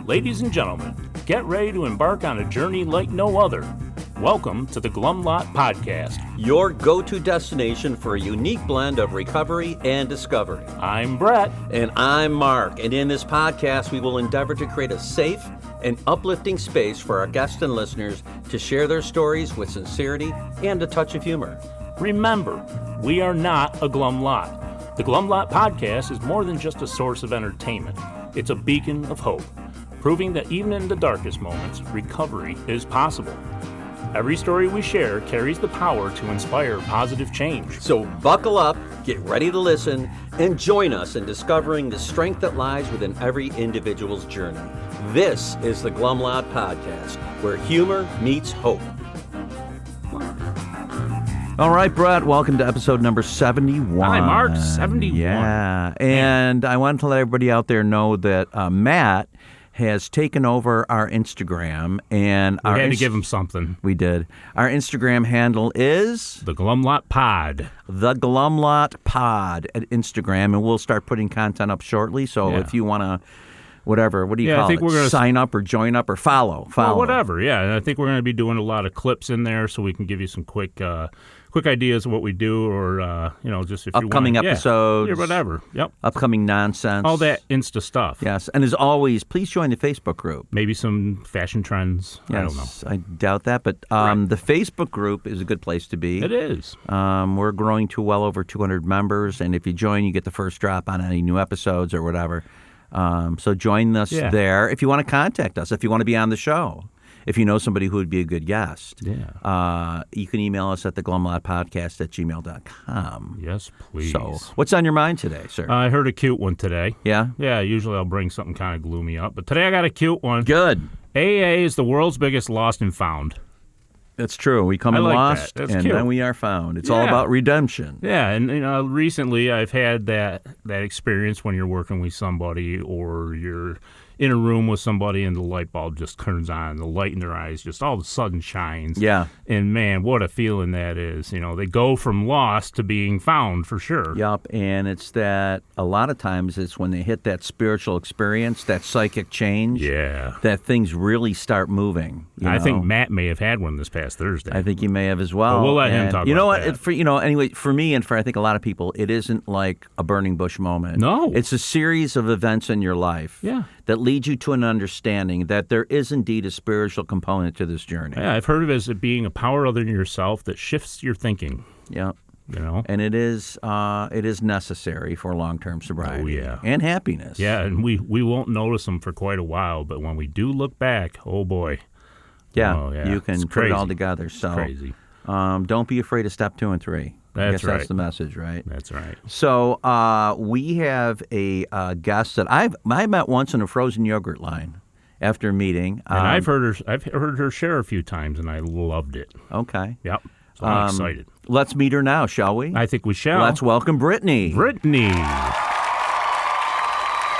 Ladies and gentlemen, get ready to embark on a journey like no other. Welcome to the Glum Lot Podcast, your go-to destination for a unique blend of recovery and discovery. I'm Brett. And I'm Mark. And in this podcast, we will endeavor to create a safe and uplifting space for our guests and listeners to share their stories with sincerity and a touch of humor. Remember, we are not a Glum Lot. The Glum Lot Podcast is more than just a source of entertainment. It's a beacon of hope, proving that even in the darkest moments, recovery is possible. Every story we share carries the power to inspire positive change. So buckle up, get ready to listen, and join us in discovering the strength that lies within every individual's journey. This is the Glum Lot Podcast, where humor meets hope. All right, Brett, welcome to episode number 71. Hi, Mark, 71. Yeah, and I wanted to let everybody out there know that Matt has taken over our Instagram, and we had to give him something. We did. Our Instagram handle is the Glum Lot Pod. The Glum Lot Pod at Instagram, and we'll start putting content up shortly. So if you want to, what do you call it? We're gonna sign up or join up or follow. Well, whatever. Yeah, and I think we're going to be doing a lot of clips in there, so we can give you some quick ideas of what we do, or just if upcoming you want episodes, whatever. Yep. Upcoming nonsense, all that Insta stuff. Yes, and as always, please join the Facebook group. Maybe some fashion trends. Yes, I don't know. I doubt that, but the Facebook group is a good place to be. It is. We're growing to well over 200 members, and if you join, you get the first drop on any new episodes or whatever. So join us there. If you want to contact us, if you want to be on the show. If you know somebody who would be a good guest, you can email us at theglumlotpodcast@gmail.com. Yes, please. So, what's on your mind today, sir? I heard a cute one today. Yeah? Yeah, usually I'll bring something kind of gloomy up, but today I got a cute one. Good. AA is the world's biggest lost and found. That's true. We come in lost, and cute. then we are found. It's all about redemption. Yeah, and recently I've had that experience when you're working with somebody or you're in a room with somebody and the light bulb just turns on, the light in their eyes just all of a sudden shines. Yeah. And man, what a feeling that is. They go from lost to being found for sure. Yup, and it's that a lot of times it's when they hit that spiritual experience, that psychic change, that things really start moving. I think Matt may have had one this past Thursday. I think he may have as well. But we'll let him talk about that. Anyway, for me and for I think a lot of people, it isn't like a burning bush moment. No. It's a series of events in your life that lead you to an understanding that there is indeed a spiritual component to this journey. Yeah, I've heard of it as being a power other than yourself that shifts your thinking. Yeah. And it is necessary for long-term sobriety and happiness. Yeah, and we won't notice them for quite a while, but when we do look back, oh boy. Yeah, you can put it all together. So it's crazy. Don't be afraid of step 2 and 3. That's That's the message, right? That's right. So we have a guest that I met once in a frozen yogurt line after a meeting. And I've heard her share a few times, and I loved it. Okay. Yep. So I'm excited. Let's meet her now, shall we? I think we shall. Let's welcome Brittany. Brittany.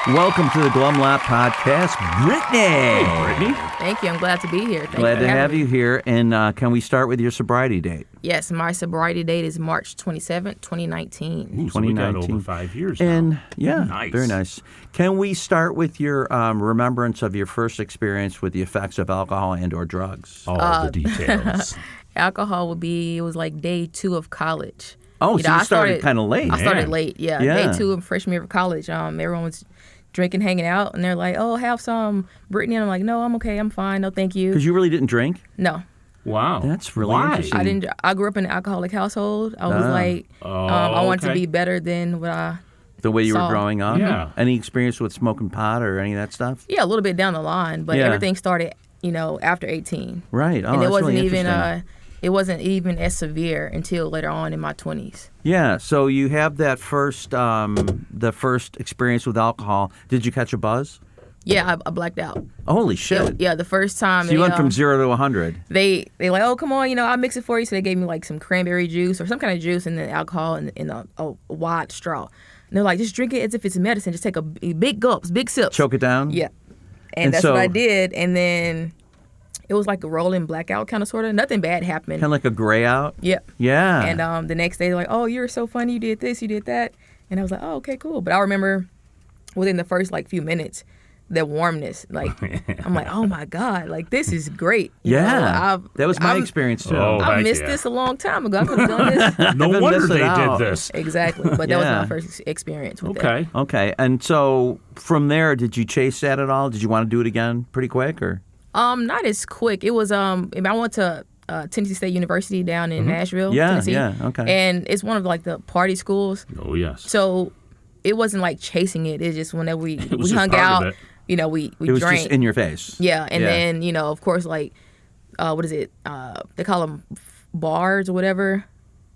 Welcome to the Glum Lot Podcast, Brittany. Hey, Brittany. Thank you. I'm glad to be here. Glad to have you here. And can we start with your sobriety date? Yes, my sobriety date is March 27th, 2019. Ooh, so we got over 5 years now. And nice. Very nice. Can we start with your remembrance of your first experience with the effects of alcohol and or drugs? All the details. Alcohol it was like day 2 of college. Oh, so you started kind of late. I started late, Day 2 of freshman year of college. Everyone was drinking, hanging out, and they're like, oh, have some, Brittany. And I'm like, no, I'm okay. I'm fine. No, thank you. Because you really didn't drink? No. Wow. That's really interesting. I grew up in an alcoholic household. I was I wanted to be better than what I The way you saw. were growing up? Yeah. Any experience with smoking pot or any of that stuff? Yeah, a little bit down the line, but everything started, after 18. Right. Oh, and that's wasn't really even interesting. it wasn't even as severe until later on in my 20s. Yeah, so you have that the first experience with alcohol. Did you catch a buzz? Yeah, I blacked out. Holy shit. Yeah, the first time. So you went from 0 to 100. They like, oh, come on, I'll mix it for you. So they gave me like some cranberry juice or some kind of juice and then alcohol in a wide straw. And they're like, just drink it as if it's medicine. Just take a big gulps, big sips. Choke it down? Yeah. And that's what I did. And then it was like a rolling blackout kind of sort of. Nothing bad happened. Kind of like a gray out? Yeah. Yeah. And the next day, they're like, oh, you're so funny. You did this, you did that. And I was like, oh, okay, cool. But I remember within the first few minutes, that warmness. Like I'm like, oh my God, like this is great. That was my experience too. I missed this a long time ago. I could have done this. No wonder they did this. Exactly, but that was my first experience with that. Okay, and so from there, did you chase that at all? Did you want to do it again pretty quick, or? Not as quick. It was I went to Tennessee State University down in Nashville, Tennessee. Okay. And it's one of like the party schools. Oh yes. So it wasn't like chasing it. It's just whenever we hung out, we it was drank. just in your face. Yeah, and then of course like what is it? They call them bars or whatever,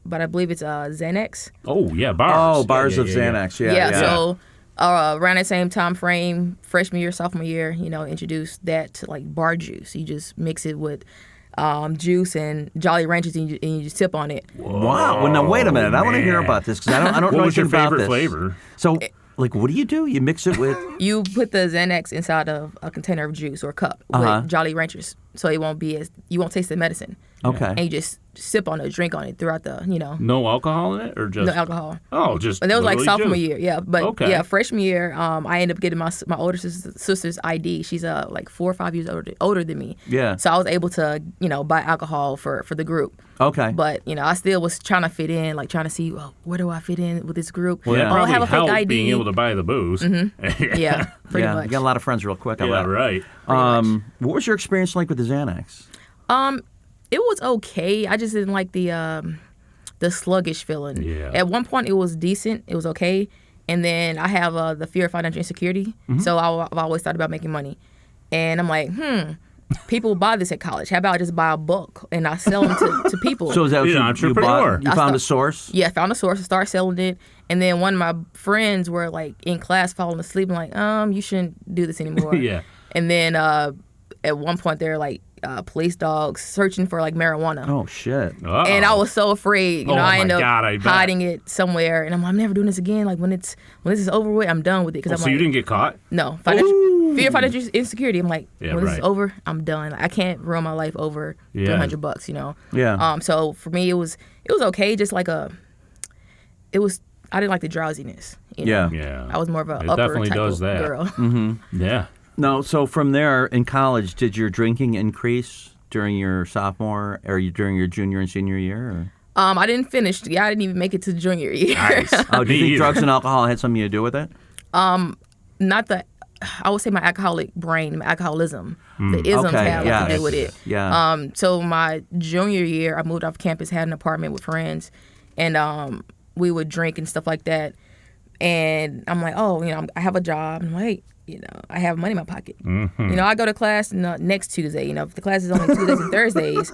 but I believe it's Xanax. Oh yeah, bars. Oh, bars of Xanax. Yeah. So around that same time frame, freshman year, sophomore year, introduced that to like bar juice. You just mix it with juice and Jolly Ranchers, and you just sip on it. Whoa. Wow. Well, now wait a minute. I want to hear about this because I don't know What was your anything about favorite this. flavor? So, like, what do? You mix it with? You put the Xanax inside of a container of juice or a cup with Jolly Ranchers, so you won't taste the medicine. Okay. And you just sip on it, drink on it throughout the, No alcohol in it, or just no alcohol. Oh, just. But that was like sophomore juice. year, yeah. But freshman year, I ended up getting my older sister's ID. She's like 4 or 5 years older than me. Yeah. So I was able to, buy alcohol for the group. Okay. But I still was trying to fit in, like trying to see, where do I fit in with this group? Well, yeah. I have a fake helped ID. being able to buy the booze. Mm-hmm. Yeah, pretty much. You got a lot of friends real quick. Yeah, right. What was your experience like with the Xanax? It was okay. I just didn't like the sluggish feeling. Yeah. At one point, it was decent. It was okay. And then I have the fear of financial insecurity. Mm-hmm. So I've always thought about making money. And I'm like, people buy this at college. How about I just buy a book and I sell them to people? So is that what you bought? You found a source? Yeah, I found a source and started selling it. And then one of my friends were like in class falling asleep. I'm like, you shouldn't do this anymore. Yeah. And then at one point, they're like, police dogs searching for like marijuana. Oh shit! Uh-oh. And I was so afraid. I ended up I hiding it somewhere, and I'm never doing this again. Like when this is over with, I'm done with it. So you didn't get caught? No, fear of financial insecurity. I'm like, when this is over, I'm done. Like, I can't ruin my life over $300. Yeah. So for me, it was okay. Just like I didn't like the drowsiness. Yeah. I was more of a It upper definitely type does of that. girl. Mm-hmm. Yeah. No, so from there in college, did your drinking increase during your sophomore or during your junior and senior year? Or? I didn't finish. Yeah, I didn't even make it to junior year. Nice. Oh, do you think drugs and alcohol had something to do with it? Not the. I would say my alcoholic brain, my alcoholism. The isms have to do with it. Yeah. So my junior year, I moved off campus, had an apartment with friends, and we would drink and stuff like that. And I'm like, I have a job. I'm like, I have money in my pocket. Mm-hmm. I go to class next Tuesday. If the class is only Tuesdays and Thursdays,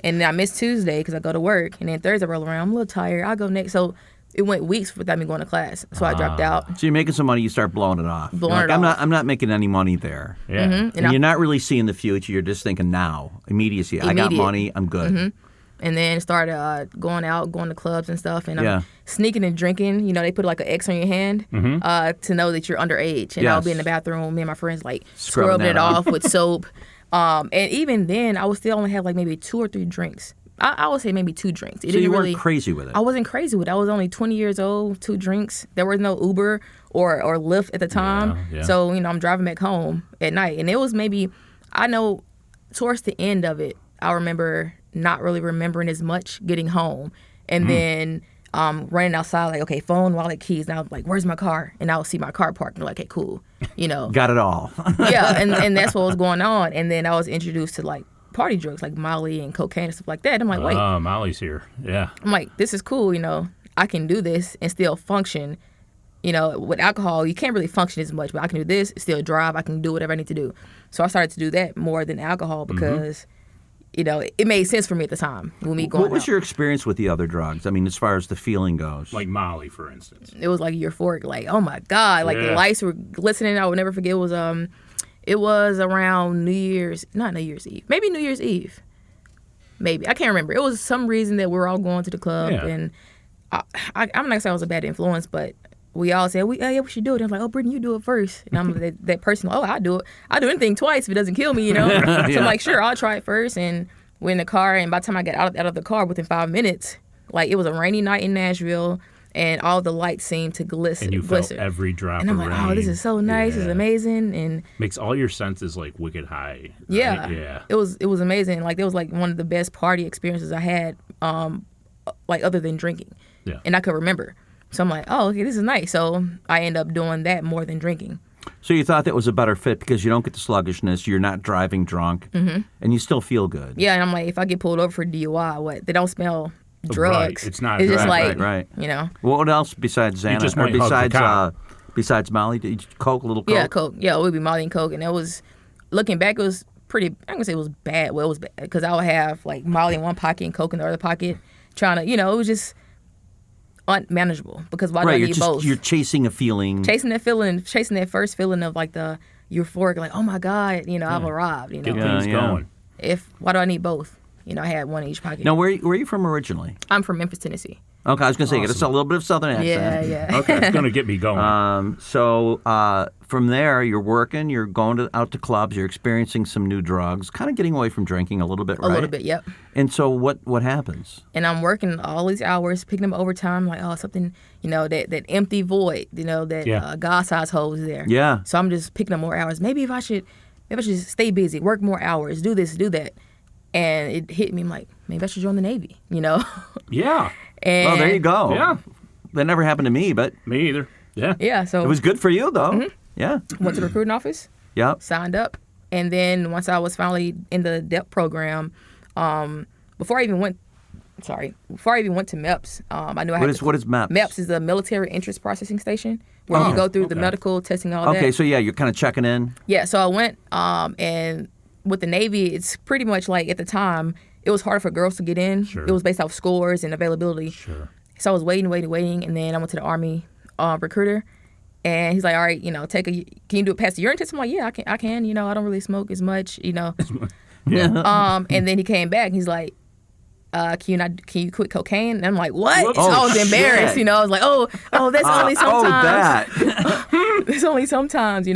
and I miss Tuesday because I go to work, and then Thursday roll around, I'm a little tired. I'll go next. So it went weeks without me going to class. So I dropped out. So you're making some money, you start blowing it off. I'm not making any money there. Yeah. Mm-hmm. And you're not really seeing the future. You're just thinking now, immediacy. I got money. I'm good. Mm-hmm. And then started going to clubs and stuff, and I'm sneaking and drinking. They put like an X on your hand to know that you're underage. And I'll be in the bathroom, me and my friends like scrubbing it off with soap. And even then, I would still only have like maybe 2 or 3 drinks. I would say maybe 2 drinks. So you weren't crazy with it? I wasn't crazy with it. I was only 20 years old, 2 drinks. There was no Uber or Lyft at the time. Yeah. So, I'm driving back home at night. And it was maybe, I know towards the end of it, I remember not really remembering as much getting home. And then running outside like, okay, phone, wallet, keys. Now I'm like, where's my car? And I'll see my car parked and like, okay, cool. Got it all. Yeah, and that's what was going on. And then I was introduced to like party drugs like Molly and cocaine and stuff like that. I'm like, wait. Molly's here. Yeah. I'm like, this is cool, I can do this and still function. With alcohol, you can't really function as much, but I can do this, still drive, I can do whatever I need to do. So I started to do that more than alcohol because it made sense for me at the time when me going What was out. your experience with the other drugs? I mean, as far as the feeling goes. Like Molly, for instance. It was like euphoric, like, oh my God, like the lights were glistening. I would never forget. It was around not New Year's Eve, maybe New Year's Eve. Maybe. I can't remember. It was some reason that we were all going to the club. Yeah. And I'm not going to say I was a bad influence, but we all said, we should do it. And I'm like, oh, Brittany, you do it first. And I'm that person, I'll do it. I'll do anything twice if it doesn't kill me, So I'm like, sure, I'll try it first. And we're in the car. And by the time I got out of the car, within 5 minutes, like it was a rainy night in Nashville. and all the lights seemed to glisten. And you felt every drop and I'm of like, rain. oh, this is so nice. This is amazing. And makes all your senses like wicked high. Right? Yeah. It was amazing. Like, it was like one of the best party experiences I had, like, other than drinking. Yeah. And I could remember. So I'm like, oh, okay, this is nice. So I end up doing that more than drinking. So you thought that was a better fit because you don't get the sluggishness, you're not driving drunk, and you still feel good. Yeah, and I'm like, if I get pulled over for DUI, what? They don't smell drugs. Right. It's not. It's just drugs. like, right. you know. Well, what else besides Xanax? just might hug the cop. Besides Molly, did you Coke, a little Coke? Yeah, Coke. Yeah, it would be Molly and Coke, and it was, looking back, it was pretty. I'm gonna say it was bad. Well, it was bad because I would have like Molly in one pocket and Coke in the other pocket, trying to, it was just unmanageable because why do I need both? You're chasing a feeling. Chasing that first feeling of like the euphoric, like, oh my God, I've arrived. Get things going. Why do I need both? I had one in each pocket. Now, where are you from originally? I'm from Memphis, Tennessee. Okay, I was going to say, get a little bit of Southern accent. Yeah. Okay, it's going to get me going. So from there, you're working, you're going out to clubs, you're experiencing some new drugs, kind of getting away from drinking a little bit, right? A little bit, yep. And so what happens? And I'm working all these hours, picking up overtime, like, oh, something, that empty void, that God-sized hole is there. Yeah. So I'm just picking up more hours. Maybe I should stay busy, work more hours, do this, do that. And it hit me, I'm like, maybe I should join the Navy, Yeah. And, well, there you go. Yeah. That never happened to me, but... Me either. Yeah. Yeah, so... It was good for you, though. Mm-hmm. Yeah. Went to the recruiting office. Yep. Signed up. And then once I was finally in the DEP program, before I even went to MEPS, I knew I had What is MEPS? MEPS is the Military Interest Processing Station, where you go through the medical testing, all that. Okay, so yeah, you're kind of checking in. Yeah, so I went, and with the Navy, it's pretty much like, at the time, it was harder for girls to get in. Sure. It was based off scores and availability. Sure. So I was waiting, and then I went to the Army recruiter, and he's like, all right, can you do it past the urine test? I'm like, yeah, I can. I don't really smoke as much, Yeah. And then he came back, and he's like, can you quit cocaine? And I'm like, what? Whoops. I was embarrassed, shit. I was like, oh, that's only sometimes. that. It's only sometimes,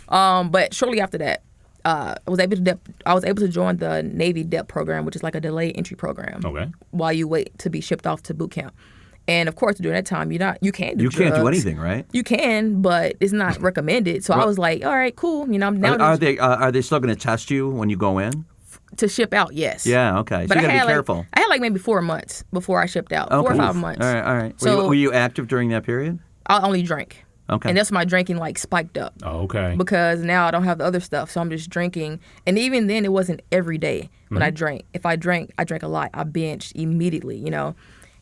But shortly after that, I was able to join the Navy DEP program, which is like a delayed entry program. Okay. While you wait to be shipped off to boot camp. And of course, during that time, you can't do drugs. You can't do anything, right? You can, but it's not recommended. So I was like, all right, cool. I'm now Are they still going to test you when you go in? to ship out. Yes. Yeah. Okay. But so you got to be like, careful. I had like maybe 4 months before I shipped out. Okay. 4 or 5 months. All right. So were you active during that period? I only drank. Okay. And that's when my drinking like spiked up. Oh, okay. Because now I don't have the other stuff, so I'm just drinking. And even then, it wasn't every day when I drank. If I drank a lot. I binged immediately,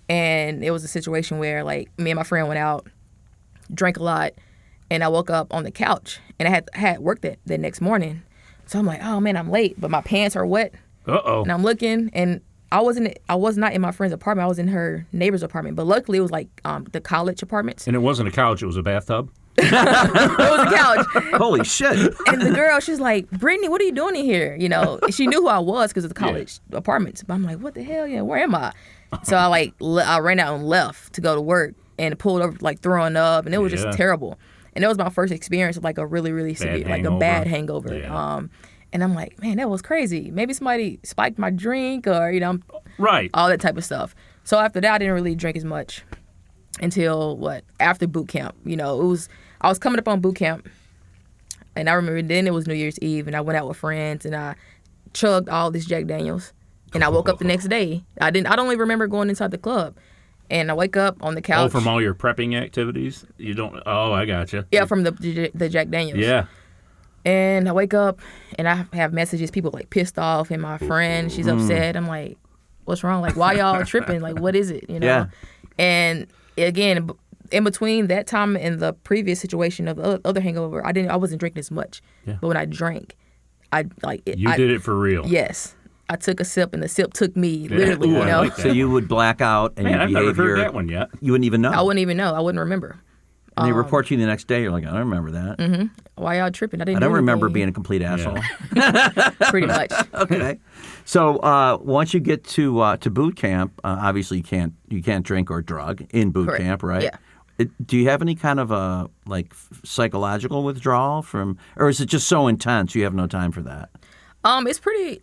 And it was a situation where like me and my friend went out, drank a lot, and I woke up on the couch, and I had work that next morning. So I'm like, oh man, I'm late, but my pants are wet. Uh-oh. And I'm looking, and I was not in my friend's apartment. I was in her neighbor's apartment. But luckily, it was like the college apartments. And it wasn't a couch; it was a bathtub. It was a couch. Holy shit! And the girl, she's like, Brittany, what are you doing in here? She knew who I was because of the college apartments. But I'm like, what the hell? Yeah, where am I? So I I ran out and left to go to work and pulled over like throwing up, and it was just terrible. And that was my first experience of like a really, really severe, like a bad hangover. Yeah. And I'm like, man, that was crazy. Maybe somebody spiked my drink or, Right. all that type of stuff. So after that, I didn't really drink as much until after boot camp. I was coming up on boot camp, and I remember then it was New Year's Eve, and I went out with friends, and I chugged all this Jack Daniels, and I woke up the next day. I don't even remember going inside the club, and I wake up on the couch. Oh, from all your prepping activities? You don't? Oh, I gotcha. Yeah, from the Jack Daniels. Yeah. And I wake up, and I have messages, people like pissed off, and my friend, she's upset. I'm like, what's wrong? Like, why y'all tripping? Like, what is it? Yeah. And again, in between that time and the previous situation of the other hangover, I wasn't drinking as much. Yeah. But when I drank, I like it. You did it for real. Yes. I took a sip, and the sip took me, literally, Ooh, I like that. So you would black out, and Man, your I've never behavior. heard that one yet. You wouldn't even know. I wouldn't even know. I wouldn't remember. And they report to you the next day. You're like, I don't remember that. Mm-hmm. Why y'all tripping? I I don't remember being a complete asshole. Pretty much. Okay. So once you get to boot camp, obviously you can't drink or drug in boot Correct. camp, right? Yeah. Do you have any kind of a psychological withdrawal or is it just so intense you have no time for that? It's pretty.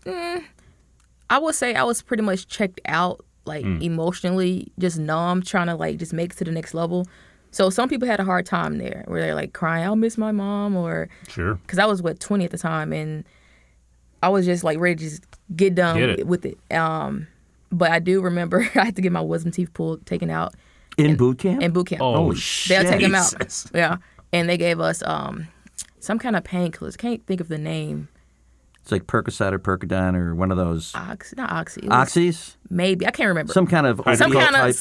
I would say I was pretty much checked out like emotionally just numb, trying to like just make it to the next level. So some people had a hard time there where they're like crying, I'll miss my mom, or sure, because I was 20 at the time, and I was just like ready to just get done with it. But I do remember I had to get my wisdom teeth taken out in boot camp. In boot camp, shit! They'll take them out, yeah. And they gave us some kind of painkillers. Can't think of the name. It's like Percocet or Percodan or one of those. Not Oxy. Oxys? Maybe I can't remember. Some kind of type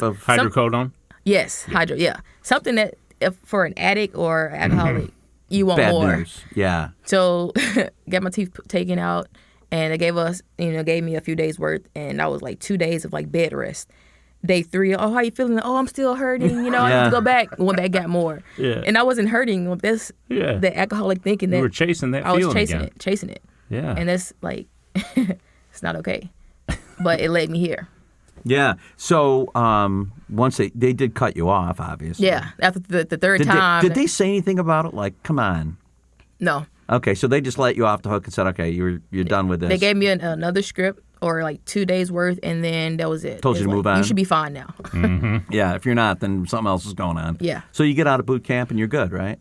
of hydrocodone. Yes, hydro. Yeah, something that if for an addict or alcoholic, you want bad more. News. Yeah. So got my teeth taken out, and they gave me a few days worth, and I was like 2 days of like bed rest. Day 3, how you feeling? Oh, I'm still hurting. I have to go back. Went back, got more. Yeah. And I wasn't hurting with this. Yeah. The alcoholic thinking that you were chasing that. I was feeling chasing it. Yeah. And that's like, it's not okay. But it led me here. Yeah. So once they did cut you off, obviously. Yeah. After the third time. Did they say anything about it? Like, come on. No. Okay, so they just let you off the hook and said, okay, you're done with this. They gave me another script or like 2 days worth, and then that was it. Told you to move on? You should be fine now. Yeah, if you're not, then something else is going on. Yeah. So you get out of boot camp and you're good, right?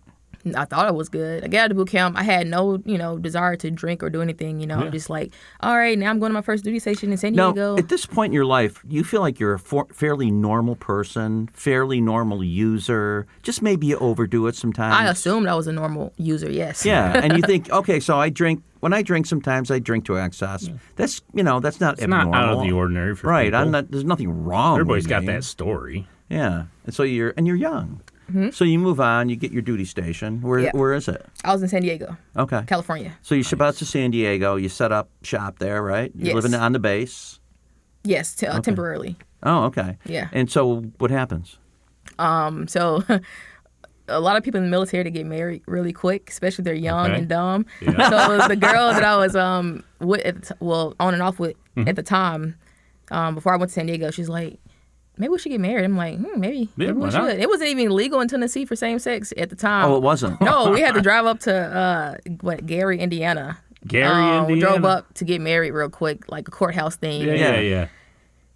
I thought it was good. I got out of boot camp. I had no, desire to drink or do anything, just like, all right, now I'm going to my first duty station in San Diego. Now, at this point in your life, you feel like you're a fairly normal person, fairly normal user, just maybe you overdo it sometimes. I assumed I was a normal user, yes. Yeah, and you think, okay, so when I drink sometimes I drink to excess. Yeah. That's not it's abnormal. Not out of the ordinary for right, people. There's nothing wrong Everybody's with got me. that story. Yeah, and so you're young. Mm-hmm. So you move on, you get your duty station. Where is it? I was in San Diego. Okay. California. So you ship out to San Diego, you set up shop there, right? You're living on the base? Yes, temporarily. Oh, okay. Yeah. And so what happens? So a lot of people in the military, they get married really quick, especially if they're young and dumb. Yeah. So the girl that I was with, on and off with at the time, before I went to San Diego, she's like, maybe we should get married. I'm like, maybe we should. It wasn't even legal in Tennessee for same sex at the time. Oh, it wasn't? No, we had to drive up to, Gary, Indiana. Indiana? We drove up to get married real quick, like a courthouse thing. Yeah.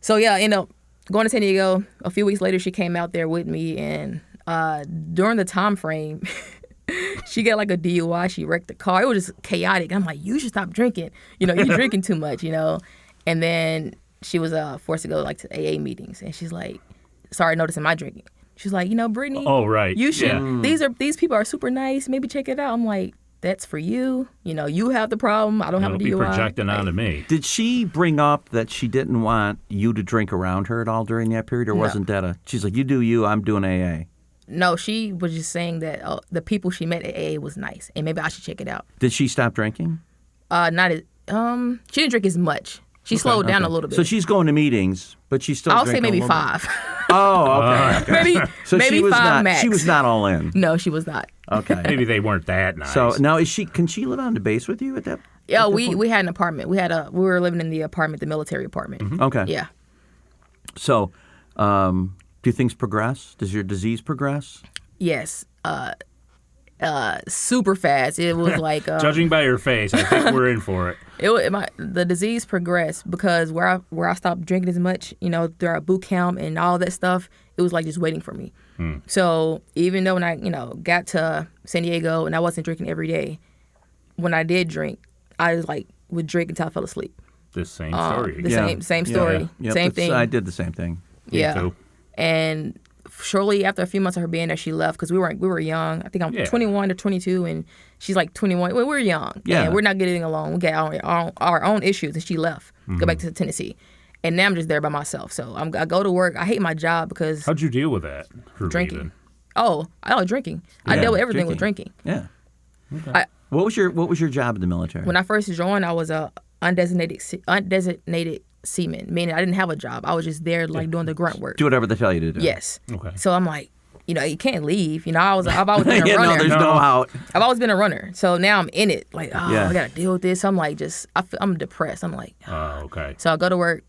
So, going to San Diego. A few weeks later, she came out there with me, and during the time frame, she got like a DUI. She wrecked the car. It was just chaotic. I'm like, you should stop drinking. You're drinking too much, And then she was forced to go like to AA meetings, and she's like, started noticing my drinking. She's like, Brittany. Oh, right. You should. These people are super nice. Maybe check it out. I'm like, that's for you. You have the problem. I don't have a DUI. Be projecting onto me. Did she bring up that she didn't want you to drink around her at all during that period, or wasn't that she's like, you do you, I'm doing AA? No, she was just saying that the people she met at AA was nice, and maybe I should check it out. Did she stop drinking? Not as, she didn't drink as much. She slowed down a little bit. So she's going to meetings, but she's still drinking. I'll say maybe 5. Oh, okay. maybe she was 5 max. She was not all in. No, she was not. Okay. Maybe they weren't that nice. So now can she live on the base with you at that? Yeah, we had an apartment. We were living in the apartment, the military apartment. Mm-hmm. Okay. Yeah. So, do things progress? Does your disease progress? Yes. Super fast. It was like judging by your face, I think we're in for it. The disease progressed because where I stopped drinking as much, throughout boot camp and all that stuff, it was like just waiting for me. So even though when I got to San Diego and I wasn't drinking every day, when I did drink, I was like would drink until I fell asleep. The same story. Same story. Yeah. Same thing. I did the same thing. Me too. And shortly after a few months of her being there, she left because we were young. I think I'm 21 or 22, and she's like 21. Well, we're young. Yeah. And we're not getting along. We got our own issues, and she left. Go back to Tennessee. And now I'm just there by myself. So I go to work. I hate my job because... How'd you deal with that? Drinking. Leaving? Oh, I like drinking. I dealt with everything with drinking. Yeah. Okay. What was your job in the military? When I first joined, I was a undesignated seaman, meaning I didn't have a job. I was just there like doing the grunt work. Do whatever they tell you to do. Yes. Okay. So I'm like, you can't leave. I've always been a runner. No, there's no out. I've always been a runner. So now I'm in it. Like, I got to deal with this. I'm like, I'm depressed. I'm like, okay. So I go to work,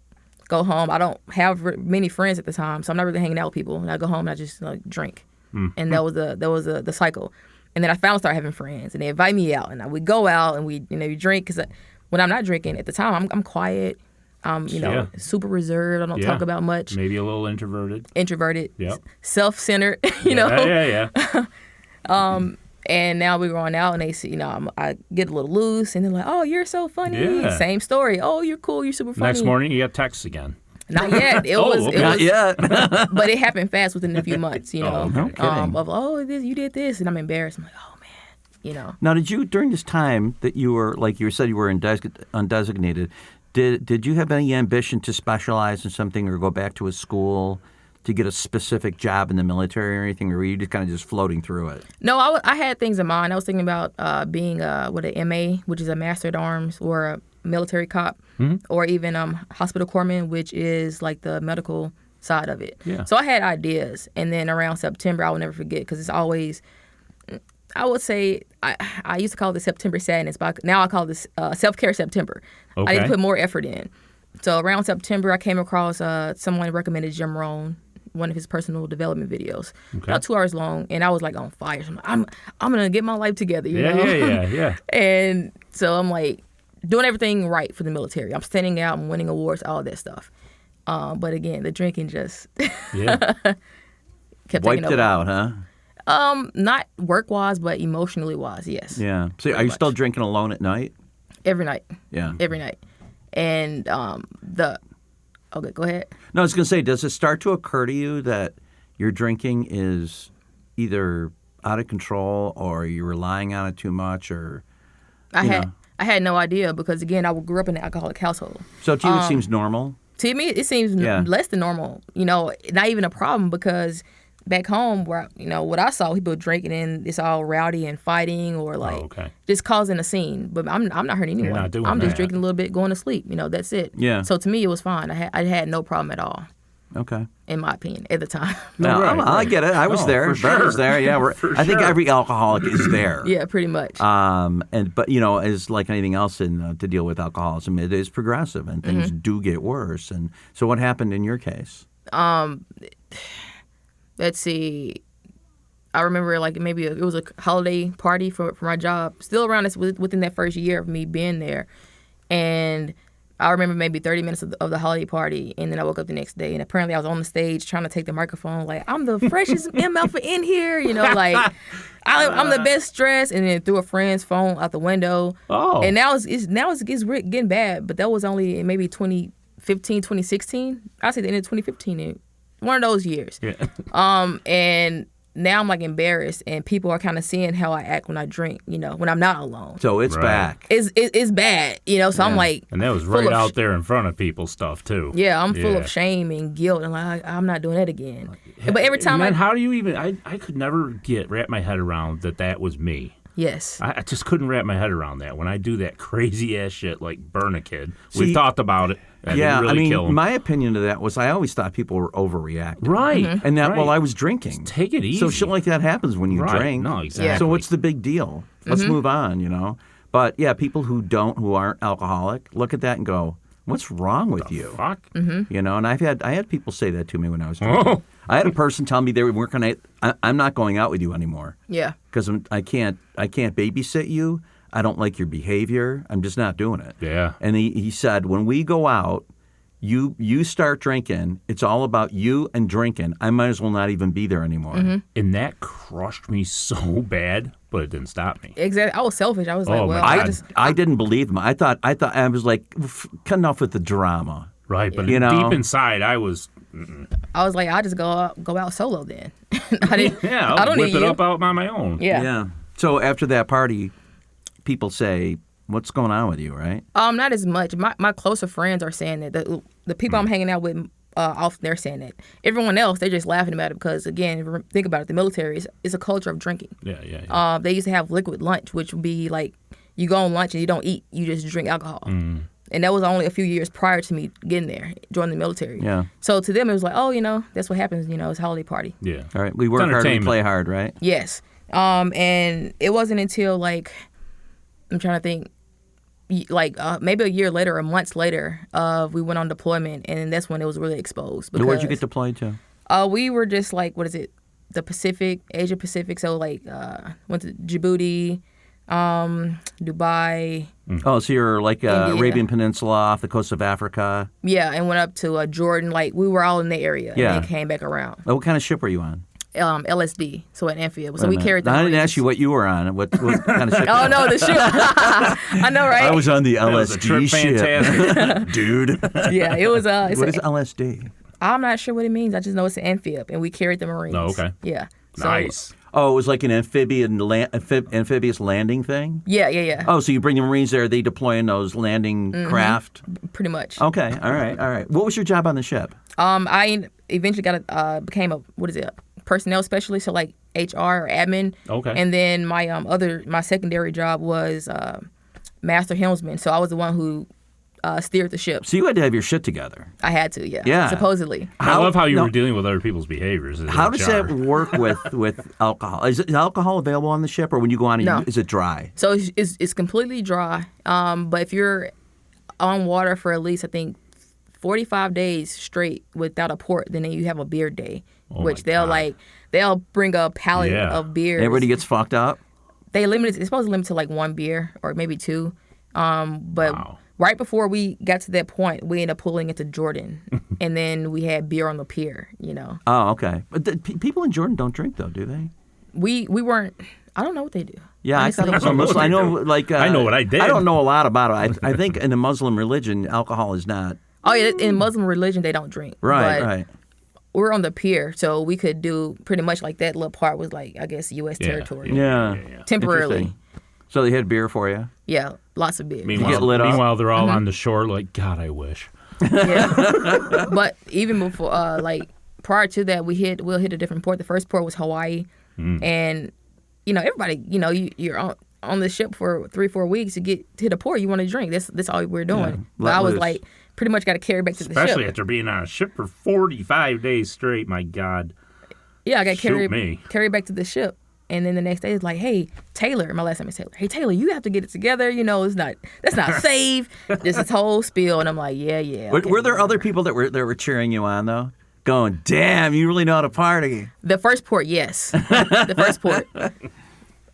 go home. I don't have many friends at the time, so I'm not really hanging out with people. And I go home and I just drink. And that was the cycle. And then I finally started having friends, and they invite me out, and we go out and we drink. Because when I'm not drinking at the time, I'm quiet. I'm, super reserved. I don't talk about much. Maybe a little introverted. Yep. Self-centered, know. Yeah. And now we're going out and they see, I get a little loose and they're like, oh, you're so funny. Yeah. Same story. Oh, you're cool. You're super funny. Next morning you got texts again. Not yet. Not yet. But it happened fast within a few months, Oh, no kidding. Of, you did this. And I'm embarrassed. I'm like, oh, man, Now, did you, during this time that you were, like you said, you were undesignated, did you have any ambition to specialize in something or go back to a school to get a specific job in the military or anything, or were you just kind of just floating through it? No, I had things in mind. I was thinking about being with an MA, which is a Master at Arms, or a military cop, or even hospital corpsman, which is like the medical side of it. Yeah. So I had ideas, and then around September, I will never forget because it's always, I would say, I used to call this September sadness, but now I call this self-care September. Okay. I need to put more effort in. So around September, I came across someone recommended Jim Rohn, one of his personal development videos, about 2 hours long, and I was like on fire. So I'm gonna get my life together, you know? Yeah. And so I'm like doing everything right for the military. I'm standing out, I'm winning awards, all that stuff. But again, the drinking just kept wiped it out, huh? Not work wise, but emotionally wise, yes. Yeah. So are you still drinking alone at night? Every night. Yeah. Every night. And okay, go ahead. No, I was going to say, does it start to occur to you that your drinking is either out of control or you're relying on it too much, or I had no idea because, again, I grew up in an alcoholic household. So to you it seems normal? To me, it seems less than normal. Not even a problem because back home where, what I saw, people drinking and it's all rowdy and fighting or just causing a scene. But I'm not hurting anyone. You're not doing I'm just that. drinking a little bit, going to sleep. That's it. Yeah. So to me, it was fine. I had no problem at all. Okay. In my opinion, at the time. No, right. I get it. I was there. For sure. Brett was there. Yeah, I think sure. every alcoholic is there. Yeah, pretty much. But as like anything else to deal with alcoholism, it is progressive and things do get worse. And so, what happened in your case? Let's see. I remember maybe it was a holiday party for my job. Still around within that first year of me being there, and I remember maybe 30 minutes of the holiday party, and then I woke up the next day, and apparently I was on the stage trying to take the microphone, like, I'm the freshest MF in here, I'm the best dressed, and then threw a friend's phone out the window. Oh. And now it's getting bad, but that was only in maybe 2015, 2016. I say the end of 2015, one of those years. Yeah. And now I'm embarrassed, and people are kind of seeing how I act when I drink, when I'm not alone. So it's Right. back. It's bad, so I'm And that was right out there in front of people stuff, too. Yeah, I'm full of shame and guilt, and I'm not doing that again. But every time how do you even, I could never wrap my head around that was me. Yes. I just couldn't wrap my head around that. When I do that crazy ass shit like burn a kid, See, we've talked about it. That didn't really kill him. My opinion of that was I always thought people were overreacting. Right. And that right. while I was drinking. Just take it easy. So shit like that happens when you Right. drink. No, exactly. So what's the big deal? Let's move on, But yeah, people who aren't alcoholic look at that and go, what's wrong with you? Fuck. And I had people say that to me when I was drinking. Oh. I had a person tell me they weren't going to. I'm not going out with you anymore. Yeah. Because I can't babysit you. I don't like your behavior. I'm just not doing it. Yeah. And he said, when we go out, you start drinking. It's all about you and drinking. I might as well not even be there anymore. And that crushed me so bad, but it didn't stop me. Exactly. I was selfish. I was Oh, well, my I didn't believe him. I thought I was like, cut enough with the drama. Right, but You know? deep inside, I was. I was like, I'll just go out solo then. I I'll don't whip need it you. up out on my own. Yeah. So after that party, people say, what's going on with you, right? Not as much. My closer friends are saying that. The people I'm hanging out with, often they're saying that. Everyone else, they're just laughing about it because, again, think about it. The military is a culture of drinking. Yeah. They used to have liquid lunch, which would be like you go on lunch and you don't eat. You just drink alcohol. And that was only a few years prior to me getting there, joining the military. Yeah. So to them, it was like, oh, that's what happens. It's a holiday party. Yeah. All right. We work hard, we entertainment. play hard, right? Yes. And it wasn't until I'm trying to think, maybe a year later or months later, we went on deployment, and that's when it was really exposed. Where did you get deployed to? We were just the Pacific, Asia Pacific. So went to Djibouti, Dubai. Oh, so you're like Arabian Peninsula off the coast of Africa. Yeah, and went up to Jordan. Like, we were all in the area. Yeah. And then came back around. Oh, what kind of ship were you on? LSD, so an amphib. So we carried the I didn't Marines. ask you what you were on. What kind of ship? Oh, no, the ship. I know, right? I was on the was a trip LSD ship. fantastic. Dude. Yeah, it was. What is LSD? I'm not sure what it means. I just know it's an amphib, and we carried the Marines. Oh, okay. Yeah. So, Nice. Oh, it was like an amphibious landing thing? Yeah. Oh, so you bring the Marines there, they deploy in those landing craft? Pretty much. Okay, all right. What was your job on the ship? I eventually became a personnel specialist, so like HR or admin. Okay. And then my secondary job was master helmsman. So I was the one who steered the ship. So you had to have your shit together. I had to, yeah. Yeah. Supposedly. I love how you were dealing with other people's behaviors. How does that work with alcohol? Is alcohol available on the ship, or when you go on, No. is it dry? So it's completely dry. But if you're on water for at least, I think, 45 days straight without a port, then you have a beer day, which they'll bring a pallet of beers. Everybody gets fucked up? It's supposed to limit to like one beer or maybe two. But right before we got to that point, we ended up pulling into Jordan, and then we had beer on the pier, Oh, okay. But people in Jordan don't drink, though, do they? We weren't. I don't know what they do. Yeah, I think some Muslim. I know, like I know what I did. I don't know a lot about it. I think in the Muslim religion, alcohol is not. Oh yeah, in Muslim religion they don't drink. Right. We're on the pier, so we could do pretty much like that little part was like, I guess, U.S. territory. Yeah. Temporarily. So they had beer for you? Yeah, lots of beer. Meanwhile, they're all on the shore like, God, I wish. Yeah. But even before, prior to that, we'll hit a different port. The first port was Hawaii. And, everybody, you're on the ship for 3-4 weeks to get to the port. You want to drink. That's all we're doing. Yeah. But I was like, pretty much got to carry back to the ship. Especially after being on a ship for 45 days straight. My God. Yeah, I got carried back to the ship. And then the next day it's like, hey, Taylor, my last name is Taylor. Hey, Taylor, you have to get it together. That's not safe. Just this whole spiel. And I'm like, yeah. Were there other people that were cheering you on, though? Going, damn, you really know how to party. The first port, yes. The first port.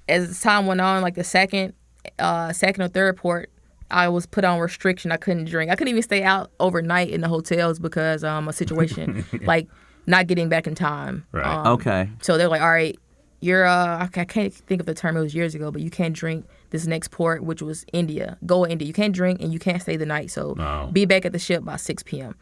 As time went on, like the second or third port, I was put on restriction. I couldn't drink. I couldn't even stay out overnight in the hotels because a situation, like not getting back in time. Right. Okay. So they're like, all right, you're, I can't think of the term, it was years ago, but you can't drink this next port, which was India. Go India. You can't drink and you can't stay the night. So be back at the ship by 6 p.m.